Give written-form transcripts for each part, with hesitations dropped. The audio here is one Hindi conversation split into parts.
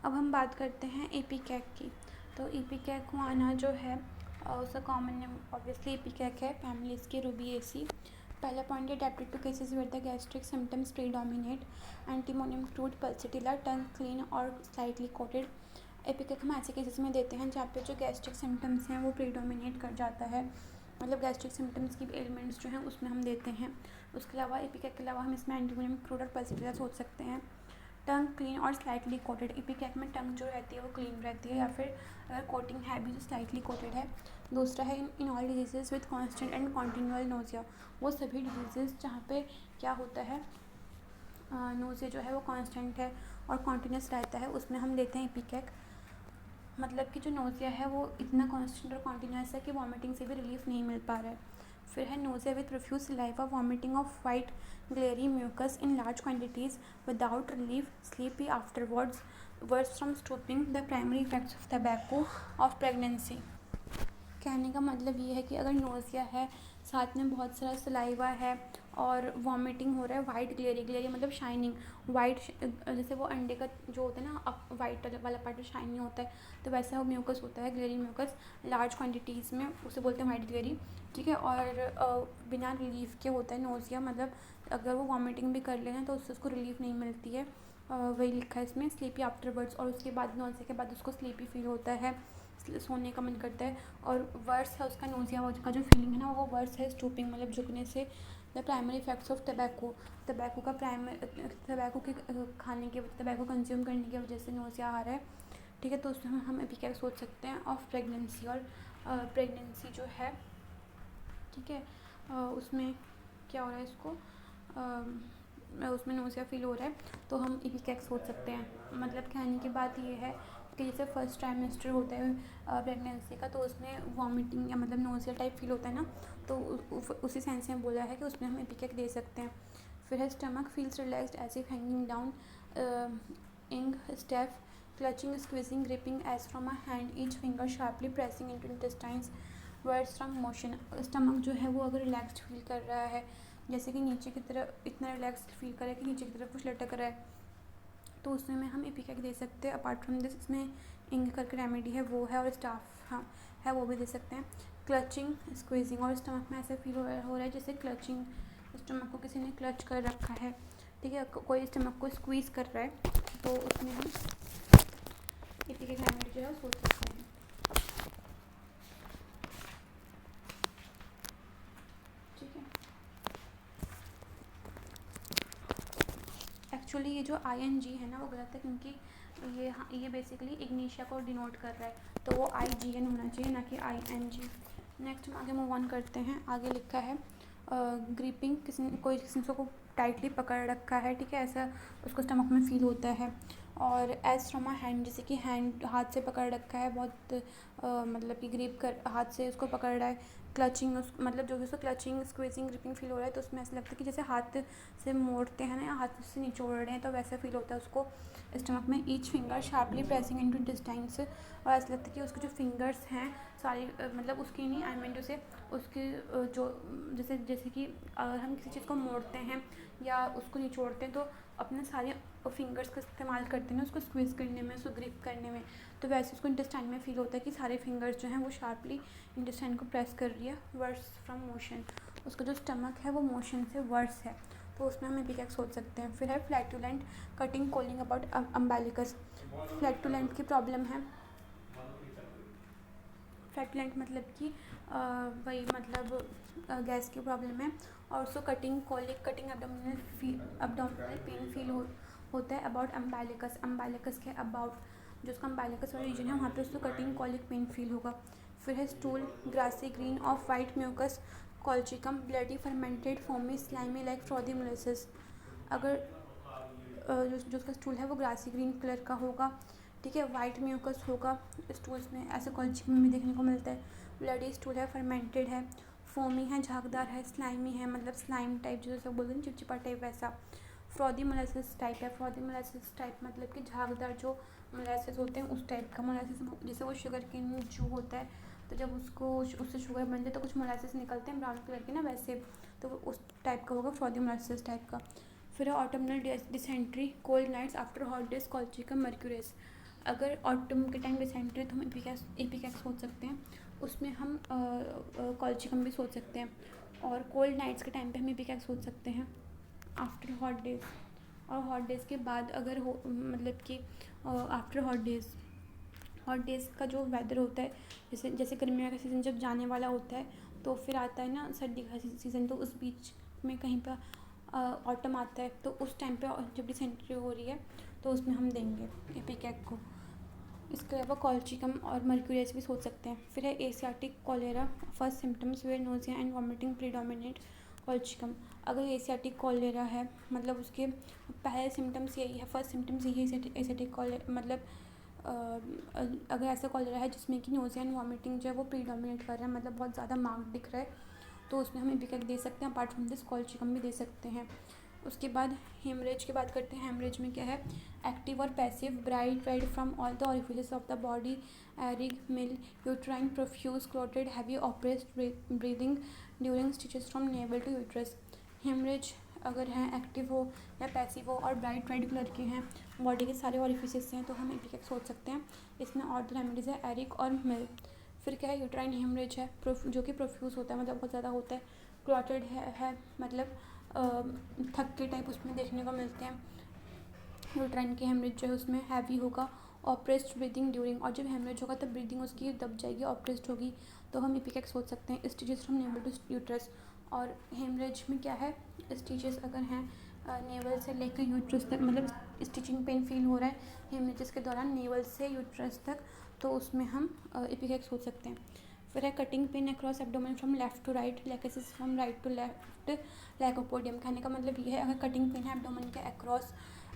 अब हम बात करते हैं एपीकैक की। तो एपीकैक आना जो है उसका कॉमन नेम ऑब्वियसली एपीकैक है, फैमिली इसकी रूबिएसी। पहला पॉइंट है adapted to cases where the gastric symptoms predominate. Antimonium फ्रूट पल्सिटिला टंग क्लीन और स्लाइटली कोटेड। एपीकैक हम ऐसे केसेस में देते हैं जहाँ पे जो गैस्ट्रिक सिम्टम्स हैं वो प्रीडोमिनेट कर जाता है, मतलब गैस्ट्रिक सिम्टम्स की एलिमेंट्स जो हैं उसमें हम देते हैं। उसके अलावा एपीकैक के अलावा हम इसमें एंटीमोनियम फ्रूट और पल्सिटिला सोच सकते हैं। टंग क्लीन और स्लाइटली कोटेड, एपीकैक में टंग जो रहती है वो क्लीन रहती है, या फिर अगर कोटिंग है भी तो स्लाइटली कोटेड है। दूसरा है in all diseases with constant and continual nausea, वो सभी डिजीजेज जहाँ पे क्या होता है नोजिया जो है वो कांस्टेंट है और कॉन्टीन्यूस रहता है, उसमें हम लेते हैं एपीकैक। मतलब कि जो नोजिया है वो इतना कांस्टेंट और कॉन्टीन्यूस है कि वॉमिटिंग से भी रिलीफ नहीं मिल पा रहा है। फिर है nausea with profuse saliva, vomiting of white glairy mucus in large quantities without relief, sleepy afterwards, worse from stooping, the primary effects of tobacco of pregnancy. कहने का मतलब ये है कि अगर नोज़िया है, साथ में बहुत सारा सलाइवा है और वॉमिटिंग हो रहा है, वाइट ग्लेरी, ग्लेरी मतलब शाइनिंग, वाइट जैसे वो अंडे का जो होता है ना अब वाइट वाला पार्ट जो शाइनिंग होता है, तो वैसा वो म्यूकस होता है, ग्लेरी म्यूकस लार्ज क्वांटिटीज़ में, उसे बोलते हैं वाइट ग्लेरी। ठीक है, और बिना रिलीफ के होता है नोज़िया, मतलब अगर वो वॉमिटिंग भी कर लेना तो उससे उसको रिलीफ नहीं मिलती है। वही लिखा है इसमें, स्लीपी आफ्टरवर्ड्स, और उसके बाद नोज़िया के बाद उसको स्लीपी फील होता है, सोने का मन करता है। और वर्स है उसका नोज़िया का जो फीलिंग है ना वो वर्स है स्टूपिंग, मतलब झुकने से। The primary effects of tobacco, tobacco का टबैको के खाने के टबैको कंज्यूम करने की वजह से नोज़िया आ रहा है। ठीक है, तो उसमें हम अभी क्या सोच सकते हैं ऑफ प्रेगनेंसी, और प्रेगनेंसी जो है, ठीक है, उसमें क्या हो रहा है इसको उसमें नोज़िया फील हो रहा है, तो हम इपिकैक सोच सकते हैं। मतलब कहने की बात ये है कि जैसे फर्स्ट ट्राइमेस्टर होता है प्रेगनेंसी का, तो उसमें वॉमिटिंग या मतलब नोज़िया टाइप फील होता है ना, तो उसी सेंस में बोला है कि उसमें हम इपिकैक दे सकते हैं। फिर है stomach feels relaxed as if hanging down, इंग स्टेफ, clutching squeezing gripping as from a hand, each finger sharply pressing into intestines, worse from motion. Stomach जो है वो अगर रिलैक्स्ड फील कर रहा है, जैसे कि नीचे की तरफ इतना रिलैक्स फील करे कि नीचे की तरफ कुछ लटक रहा है, तो उसमें में हम इपिकैक दे सकते हैं। अपार्ट फ्रॉम दिस इसमें इंग करके रेमेडी है वो है, और स्टाफ हाँ है वो भी दे सकते हैं। क्लचिंग स्क्वीजिंग, और स्टमक में ऐसा फील हो रहा है जैसे क्लचिंग, स्टमक को किसी ने क्लच कर रखा है। ठीक है, कोई स्टमक को स्क्वीज़ कर रहा है, तो उसमें हम इपिकैक रेमेडी जो है सोच सकते हैं। ठीक है, एक्चुअली ये जो ING है ना वो गलत है, क्योंकि ये बेसिकली इग्निशिया को डिनोट कर रहा है, तो वो IGN होना चाहिए ना कि ING। नेक्स्ट हम आगे मूव ऑन करते हैं। आगे लिखा है ग्रिपिंग, किसी को टाइटली पकड़ रखा है, ठीक है, ऐसा उसको स्टमक में फील होता है। और एज फ्रॉम अ हैंड, जैसे कि हैंड हाथ से पकड़ रखा है, बहुत मतलब कि ग्रिप कर हाथ से उसको पकड़ रहा है। क्लचिंग मतलब जो भी उसको क्लचिंग स्क्वीजिंग ग्रिपिंग फील हो रहा है, तो उसमें ऐसा लगता है कि जैसे हाथ से मोड़ते हैं ना, हाथ से निचोड़ रहे हैं, तो वैसा फील होता है उसको स्टमक में। Each finger sharply pressing into intestines, और ऐसा लगता है कि उसके जो फिंगर्स हैं सारी मतलब उसकी नहीं, आई मीन जैसे उसके जो जैसे कि अगर हम किसी चीज़ को मोड़ते हैं या उसको निचोड़ते हैं, तो अपने सारे फिंगर्स का इस्तेमाल करते हैं उसको स्क्वीज़ करने में, उसको ग्रिप करने में, तो वैसे उसको इंटेस्टाइन में फील होता है कि सारे फिंगर्स जो हैं वो शार्पली इंटेस्टाइन को प्रेस कर रही है। वर्स फ्रॉम मोशन, उसका जो स्टमक है वो मोशन से वर्स है, तो उसमें हम इपिकैक सोच सकते हैं। फिर है flatulent cutting colic about umbilicus, flatulent की प्रॉब्लम है। फ्लैटुलेंट मतलब कि वही मतलब गैस की प्रॉब्लम है, और उसको cutting colic cutting abdominal pain feel होता है अबाउट अम्बालिकस, अम्बालिकस के अबाउट जो उसका अम्बालिकस वाला रीजन है वहाँ पे उसको कटिंग कॉलिक पेन फील होगा। फिर है stool grassy green of white mucus Colchicum bloody fermented foamy slimy like frothy molasses. अगर जो उसका स्टूल है वो ग्रासी ग्रीन कलर का होगा, ठीक है, वाइट म्यूकस होगा स्टूल्स में, ऐसे कॉल्चिकम में भी देखने को मिलता है। ब्लडी स्टूल है, फर्मेंटेड है, फोमी है, झागदार है, स्लाइमी है, मतलब स्लाइम टाइप जो सब बोलते हैं चिपचिपा टाइप वैसा। फ्रॉदी मोलेसिस टाइप है, फ्रॉदी मोलेसिस टाइप मतलब कि झागदार जो मोलेसिस होते हैं उस टाइप का मोलेसिस, जैसे वो शुगर केन जो होता है, तो जब उसको उससे शुगर बन जाए तो कुछ मोलेसिस निकलते हैं ब्राउन कलर के ना, वैसे तो उस टाइप का होगा, फ्रॉदी मोलेसिस टाइप का। फिर है autumnal dysentery cold nights after hot days colchicum mercurius, अगर ऑटम के टाइम डिसेंट्री तो हम एपिकैक्स सोच सकते हैं, उसमें हम कॉल्चिकम भी सोच सकते हैं। और कोल्ड नाइट्स के टाइम पे हम एपिकैक्स सोच सकते हैं आफ्टर हॉट डेज। और हॉट डेज़ के बाद अगर हो मतलब कि आफ्टर हॉट डेज़ का जो वेदर होता है, जैसे गर्मियों का सीज़न जब जाने वाला होता है तो फिर आता है ना सर्दी का सीज़न, तो उस बीच में कहीं पर ऑटम आता है, तो उस टाइम पे जब डिसेंट्री हो रही है तो उसमें हम देंगे एपिकैक को। इसके अलावा कॉल्चिकम और मर्क्यूरियस भी सोच सकते हैं। फिर है Asiatic cholera, first symptoms where nausea and vomiting predominate Colchicum. अगर एशियाटिक कॉलेरा है मतलब उसके पहले सिम्टम्स यही है, फर्स्ट सिम्टम्स यही है एशियाटिक कॉलेरा, मतलब अगर ऐसा कॉलेरा है जिसमें कि नोजिया एंड वॉमिटिंग जो है वो प्रीडोमिनेट कर रहा है, मतलब बहुत ज़्यादा मार्क दिख रहा है, तो उसमें हम एपिकैक दे सकते हैं। अपार्ट फ्रॉम दिस कॉल्चिकम भी दे सकते हैं। उसके बाद हेमरेज की बात करते हैं। हेमरेज में क्या है, एक्टिव और passive, bright red from all the orifices of the body, एरिग मिल uterine profuse clotted heavy oppressed breathing during stitches from navel to uterus. Haemorrhage अगर हैं एक्टिव हो या पैसिव हो और ब्राइट रेड कलर के हैं, बॉडी के सारे ऑरिफिसेस हैं, तो हम एपिकैक सोच सकते हैं। इसमें और द रेमेडीज है एरिक और मिल। फिर क्या है, यूट्राइन हेमरेज है जो कि प्रोफ्यूज होता है, मतलब बहुत ज़्यादा होता है। क्लॉटेड है मतलब थक के टाइप उसमें देखने को मिलते हैं। यूट्राइन की हेमरेज जो है उसमें हैवी होगा, ऑपरेस्ड ब्रीदिंग ड्यूरिंग, और जब हेमरेज होगा तब ब्रीदिंग उसकी दब जाएगी, ऑपरेस्ड होगी, तो हम एपिकैक सोच सकते हैं। Stitches from navel to uterus. और हेमरेज में क्या है, स्टिचेस अगर हैं नेवल से लेकर यूट्रस तक, मतलब स्टिचिंग पेन फील हो रहा है हेमरेजेस के दौरान नेवल से यूट्रस तक, तो उसमें हम एपिकैक सोच सकते हैं। फिर है cutting pain across abdomen from left to right, Lachesis from right to left, Lycopodium. कहने का मतलब ये है, अगर कटिंग पेन है एब्डोमेन के अक्रॉस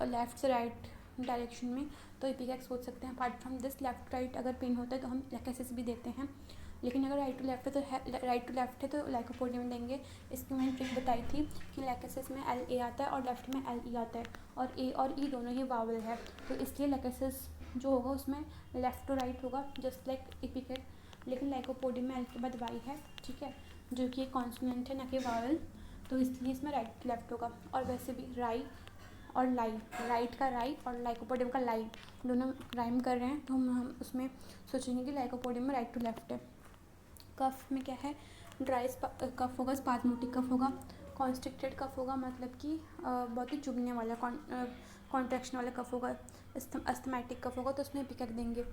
लेफ्ट से राइट डायरेक्शन में, तो एपिकैक सोच सकते हैं। Apart from this left right अगर पेन होता है तो हम लेकेसिस भी देते हैं, लेकिन अगर राइट टू लेफ्ट है तो लाइकोपोडियम देंगे। इसकी मैंने ट्रिक बताई थी कि लेकेसिस में एल ए आता है और लेफ्ट में एल ई आता है, और ए और ई दोनों ही वावल है, तो इसलिए लेकेसिस जो होगा उसमें लेफ्ट टू राइट होगा जस्ट लाइक एपिकैक। लेकिन लाइकोपोडियम में एल के बाद वाई है, ठीक है, जो कि एक कॉन्सोनेंट है ना कि वावल, तो इसलिए इसमें राइट लेफ्ट होगा। और वैसे भी राई और लाई, राइट का राई और लाइकोपोडियम का लाई दोनों राइम कर रहे हैं, तो हम उसमें सोचेंगे कि लाइकोपोडियम में राइट टू लेफ्ट है। कफ में क्या है, ड्राई कफ होगा, स्पाज्मोटिक कफ होगा, कॉन्स्ट्रिक्टेड कफ होगा, मतलब कि बहुत ही चुभने वाला कॉन्ट्रैक्शन वाला कफ होगा, अस्थमैटिक कफ होगा, तो उसमें एपिकैक देंगे।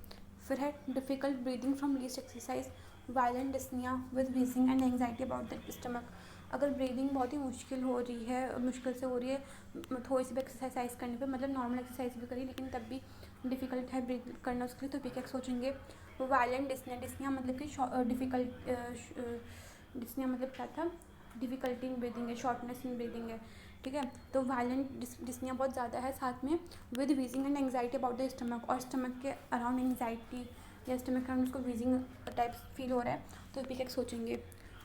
फिर है difficult breathing from least exercise, violent dyspnoea with wheezing and anxiety about the stomach. अगर ब्रीदिंग बहुत ही मुश्किल से हो रही है थोड़ी सी भी एक्सरसाइज करने पे, मतलब नॉर्मल एक्सरसाइज भी करी लेकिन तब भी डिफ़िकल्ट है ब्रीथ करना उसके लिए, तो एपिकैक सोचेंगे। वायलेंट डिस्निया मतलब कि डिफ़िकल्ट डिस्निया मतलब क्या था, डिफ़िकल्टी इन ब्रीदिंग है, शॉर्टनेस इन ब्रीदिंग है, ठीक है। तो वायलेंट डिस्निया बहुत ज़्यादा है, साथ में with wheezing and anxiety about the stomach, और स्टमक के अराउंड एंग्जाइटी या स्टमक के अराउंड उसको वीजिंग टाइप फील हो रहा है, तो एपिकैक सोचेंगे।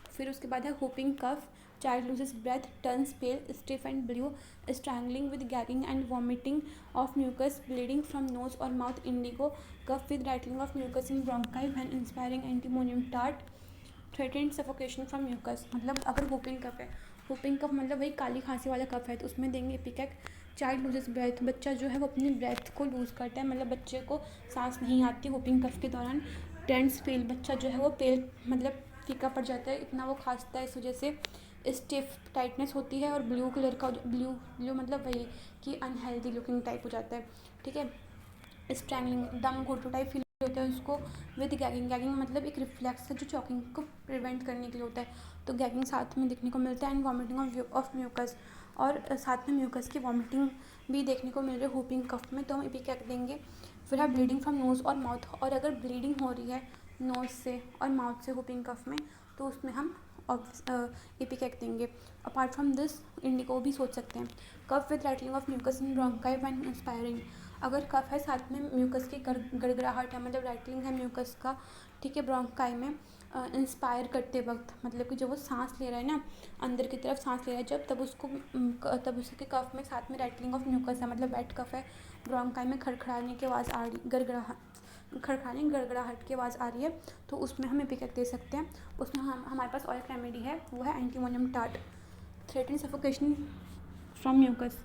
फिर उसके बाद है whooping cough, child loses breath, turns pale, stiff and blue, strangling with gagging and vomiting of mucus, bleeding from nose or mouth, indigo cough with rattling of mucus in bronchi when inspiring antimonium tart, threatened suffocation from mucus। मतलब अगर whooping कफ है, whooping कफ मतलब वही काली खांसी वाला कफ है, तो उसमें देंगे एपिकैक। चाइल्ड लूजेस ब्रेथ, बच्चा जो है वो अपनी ब्रेथ को लूज़ करता है, मतलब बच्चे को सांस नहीं आती whooping कफ के दौरान। टेंस पेल, बच्चा जो है वो पेल मतलब फीका पड़ जाता है, इतना वो खांसता है, इस वजह से स्टिफ टाइटनेस होती है। और ब्लू कलर का ब्लू मतलब वही कि अनहेल्दी लुकिंग टाइप हो जाता है, ठीक है। स्ट्रैंगलिंग, दम घोटू टाइप फील होता है उसको। विद गैगिंग मतलब एक रिफ्लेक्स है जो चॉकिंग को प्रिवेंट करने के लिए होता है, तो गैगिंग साथ में देखने को मिलता है। एंड वॉमिटिंग ऑफ म्यूकस, और साथ में म्यूकस की वॉमिटिंग भी देखने को मिल रही है होपिंग कफ में, तो हम एपिकैक देंगे। फिर है ब्लीडिंग फ्रॉम नोज़ और माउथ, और अगर ब्लीडिंग हो रही है नोज़ से और माउथ से होपिंग कफ में, तो उसमें हम एपिकैक देंगे। अपार्ट फ्रॉम दिस इंडिगो भी सोच सकते हैं। Cough with rattling of mucus in bronchi when inspiring, अगर कफ है साथ में म्यूकस की गड़गड़ाहट है, मतलब राइटलिंग है म्यूकस का, ठीक है, ब्रोंकाई में इंस्पायर करते वक्त, मतलब कि जब वो सांस ले रहा है ना, अंदर की तरफ सांस ले रहा है जब, तब उसके कफ में साथ में राइटलिंग ऑफ म्यूकस है, मतलब वेट कफ है, ब्रोंकाई में खड़खड़ाने की आवाज़ आ रही, गड़गड़ाहट की आवाज़ आ रही है, तो उसमें हम एपिकैक दे सकते हैं। उसमें हमारे पास और एक रेमेडी है, वो है antimonium tart, threaten suffocation from mucus.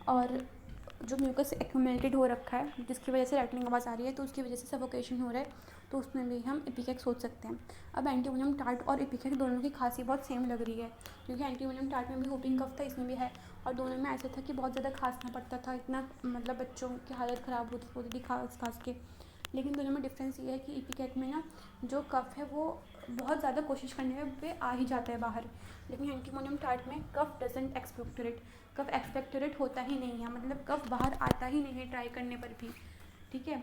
और जो म्यूकस एक्यूमुलेटेड हो रखा है जिसकी वजह से रैटलिंग आवाज़ आ रही है, तो उसकी वजह से सफोकेशन हो रहा है, तो उसमें भी हम इपिकैक सोच सकते हैं। अब एंटीमोनियम टार्ट और इपिकैक दोनों की खांसी बहुत सेम लग रही है, क्योंकि एंटीमोनियम टार्ट में भी होपिंग कफ था, इसमें भी है, और दोनों में ऐसा था कि बहुत ज़्यादा खांसना पड़ता था, इतना मतलब बच्चों की हालत ख़राब होती थी खांस खांस के। लेकिन दोनों में डिफरेंस ये है कि इपिकैक में ना जो कफ है वो बहुत ज़्यादा कोशिश करने पे आ ही जाता है बाहर, लेकिन एंटीमोनियम टार्ट में कफ डजेंट एक्सपेक्टोरेट, कफ एक्सपेक्टोरेट होता ही नहीं है, मतलब कफ बाहर आता ही नहीं है ट्राई करने पर भी, ठीक है।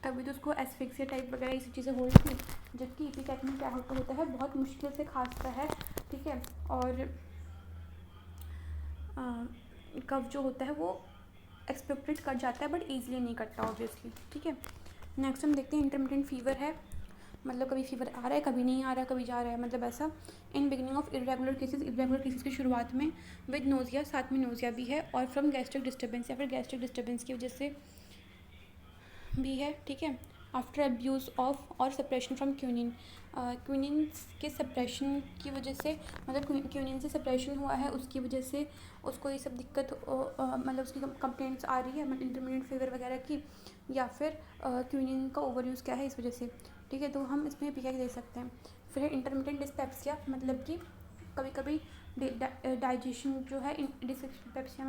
तभी तो उसको एस्फिक्सिया टाइप वगैरह ये सब चीज़ें हो रही थी, जबकि इपिकैक में क्या होता है, बहुत मुश्किल से खांसता है, ठीक है, और कफ जो होता है वो एक्सपेक्टेड कर जाता है बट ईजिली नहीं करता ऑब्वियसली, ठीक है। नेक्स्ट हम देखते हैं इंटरमिटेंट फीवर है, मतलब कभी फीवर आ रहा है, कभी नहीं आ रहा है, कभी जा रहा है, मतलब ऐसा। In beginning of irregular cases की शुरुआत में विद नोजिया, साथ में नोजिया भी है, और फ्रॉम गैस्ट्रिक डिस्टर्बेंस या फिर गैस्ट्रिक डिस्टर्बेंस की वजह से भी है, ठीक है। आफ्टर अब्यूज़ ऑफ और सप्रेशन फ्रॉम क्यूनिन, क्यूनिन के सप्रेशन की वजह से, मतलब क्यूनिन से सप्रेशन हुआ है, उसकी वजह से उसको ये सब दिक्कत मतलब उसकी कंप्लेंट्स आ रही है, मतलब इंटरमीडिएट फीवर वगैरह की, या फिर क्यूनिन का ओवर यूज़ क्या है इस वजह से, ठीक है, तो हम इसमें इपिकैक दे सकते हैं। फिर है इंटरमिटेंट डिस्पेप्सिया, मतलब कि कभी कभी डाइजेशन जो है, डिस्पेप्सिया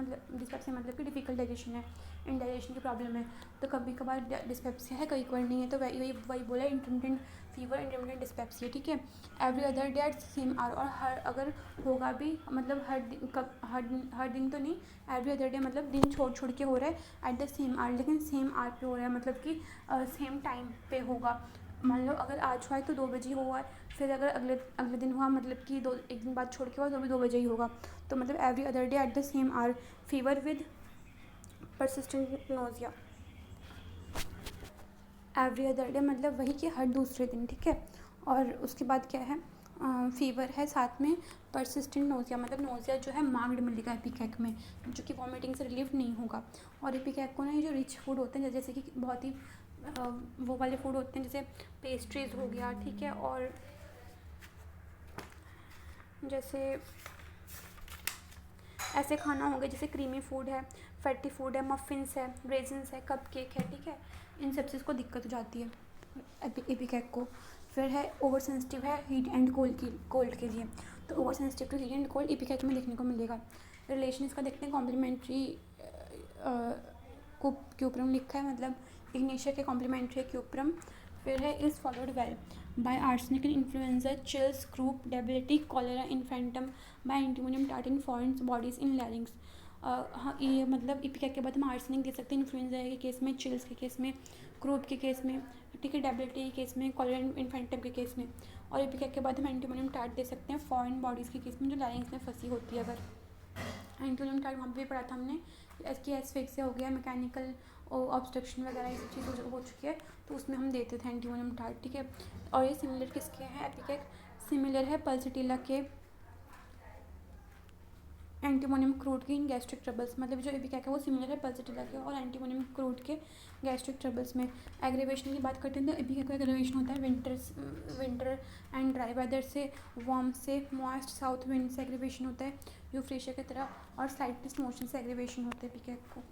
मतलब कि डिफ़िकल्ट डाइजेशन है, इंडाइजेशन की प्रॉब्लम है, तो कभी कभार डिस्पेप्सिया है, कभी कभार नहीं है, तो वही बोला इंटरमिटेंट फीवर, इंटरमिटेंट डिस्पेप्सिया, ठीक है। Every other day at same hour, और हर अगर होगा भी, मतलब हर दिन तो नहीं, एवरी अदर डे मतलब दिन छोड़ के हो रहा है, एट द सेम आर, लेकिन सेम आर पे हो रहा है, मतलब कि सेम टाइम पे होगा, मान लो अगर आज हुआ है तो 2 बजे हुआ है, फिर अगर अगले दिन हुआ, मतलब कि एक दिन बाद छोड़ के हुआ तो भी 2 बजे ही होगा, तो मतलब every other day at the same hour, fever with persistent nausea, every other day मतलब वही कि हर दूसरे दिन, ठीक है। और उसके बाद क्या है, फीवर है, साथ में परसिस्टेंट नोजिया, मतलब नोजिया जो है मार्क्ड मिलेगा इपिकैक में, जो कि वॉमिटिंग से रिलीफ नहीं होगा। और इपिकैक को ना ये जो रिच फूड होते हैं, जैसे कि बहुत ही वो वाले फूड होते हैं, जैसे पेस्ट्रीज हो गया, ठीक है, और जैसे ऐसे खाना हो गया जैसे क्रीमी फूड है, फैटी फूड है, मफ़िन्स है, रेजिन्स है, कप केक है, ठीक है, इन सब से इसको दिक्कत हो जाती है एपिकैक को। फिर है ओवर सेंसिटिव है हीट एंड कोल्ड के लिए, तो over sensitive to heat and cold ipecac में देखने को मिलेगा। रिलेशन इसका देखते हैं, कॉम्प्लीमेंट्री क्यूप्रम लिखा है, मतलब इग्नेशिया के कॉम्प्लीमेंट्री है क्यूप्रम। फिर है is followed well by arsenic in influenza, chills, croup, debility, cholera infantum, by antimonium tart in foreign bodies in larynx. हाँ, ये मतलब इपिकैक के बाद हम आर्सेनिक दे सकते हैं इन्फ्लुएंजा के केस में, चिल्स के केस में, क्रूप के केस में, ठीक है, डेबिलिटी के केस में, कॉलेरा इन्फेंटम के केस में, और इपिकैक के बाद हम एंटीमोनियम टार्ट दे सकते हैं फॉरेन बॉडीज़ के केस में जो लैरिंग्स में फंसी होती है। अगर एंटीमोनियम टार्ट वहाँ पे भी पढ़ा था हमने, इसकी एस्फिक्सिया हो गया, मैकेनिकल ऑब्स्ट्रक्शन वगैरह ये सब चीज़ हो चुकी है, तो उसमें हम देते थे एंटीमोनियम टार्ट, ठीक है। और ये सिमिलर किसके हैं एपिकैक, सिमिलर है पल्सिटिला के एंटीमोनियम क्रूड के इन गैस्ट्रिक ट्रबल्स, मतलब जो एपिकैक है वो सिमिलर है पल्सिटिला के और एंटीमोनियम क्रूड के गैस्ट्रिक ट्रबल्स में। एग्रीवेशन की बात करते हैं तो एपिकैक का एग्रीवेशन होता है विंटर एंड ड्राई वेदर से, वार्म से, मॉइस्ट साउथ विंड से एग्रीवेशन होता है यूफ्रेशिया की तरह, और स्लाइटनेस मोशन से एग्रीवेशन होता है एपिकैक को।